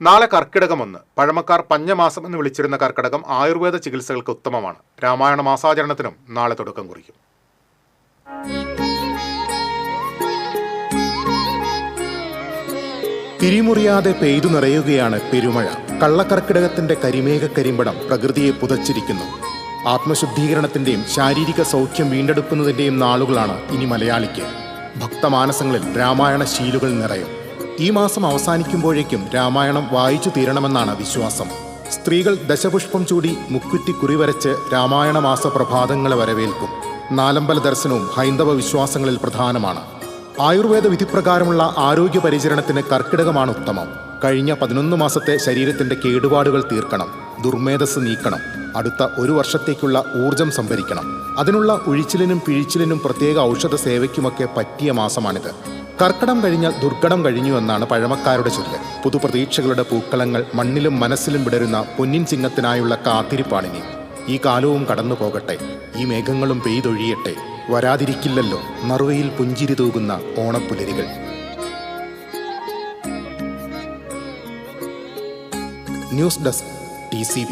നാളെ കർക്കിടകം 1. പഴമക്കാർ പഞ്ഞമാസം എന്ന് വിളിച്ചിരുന്ന കർക്കിടകം ആയുർവേദ ചികിത്സകൾക്ക് ഉത്തമമാണ്. രാമായണ മാസാചരണത്തിനും നാളെ തുടക്കം കുറിക്കും. തിരിമുറിയാതെ പെയ്തു നിറയുകയാണ് പെരുമഴ. കള്ളക്കർക്കിടകത്തിന്റെ കരിമേഘ കരിമ്പടം പ്രകൃതിയെ പുതച്ചിരിക്കുന്നു. ആത്മശുദ്ധീകരണത്തിന്റെയും ശാരീരിക സൗഖ്യം വീണ്ടെടുക്കുന്നതിന്റെയും നാളുകളാണ് ഇനി മലയാളിക്ക്. ഭക്തമാനസങ്ങളിൽ രാമായണ ശീലുകൾ നിറയും. ഈ മാസം അവസാനിക്കുമ്പോഴേക്കും രാമായണം വായിച്ചു തീരണമെന്നാണ് വിശ്വാസം. സ്ത്രീകൾ ദശപുഷ്പം ചൂടി മുക്കുറ്റി കുറിവരച്ച് രാമായണ മാസ പ്രഭാതങ്ങളെ വരവേൽക്കും. നാലമ്പല ദർശനവും ഹൈന്ദവ വിശ്വാസങ്ങളിൽ പ്രധാനമാണ്. ആയുർവേദ വിധിപ്രകാരമുള്ള ആരോഗ്യ പരിചരണത്തിന് കർക്കിടകമാണ് ഉത്തമം. കഴിഞ്ഞ 11 മാസത്തെ ശരീരത്തിന്റെ കേടുപാടുകൾ തീർക്കണം, ദുർമേധസ് നീക്കണം, അടുത്ത 1 വർഷത്തേക്കുള്ള ഊർജം സംഭരിക്കണം. അതിനുള്ള ഉഴിച്ചിലിനും പിഴിച്ചിലിനും പ്രത്യേക ഔഷധ സേവയ്ക്കുമൊക്കെ പറ്റിയ മാസമാണിത്. കർക്കിടം കഴിഞ്ഞാൽ ദുർഘടം കഴിഞ്ഞു എന്നാണ് പഴമക്കാരുടെ ചൊല്ല്. പുതുപ്രതീക്ഷകളുടെ പൂക്കളങ്ങൾ മണ്ണിലും മനസ്സിലും വിടരുന്ന പൊന്നിൻ ചിങ്ങത്തിനായുള്ള കാത്തിരിപ്പാണിനി. ഈ കാലവും കടന്നു പോകട്ടെ, ഈ മേഘങ്ങളും പെയ്തൊഴിയട്ടെ. വരാതിരിക്കില്ലല്ലോ നറുവയിൽ പുഞ്ചിരി തൂകുന്ന ഓണപ്പുലരികൾ. News desk TCV.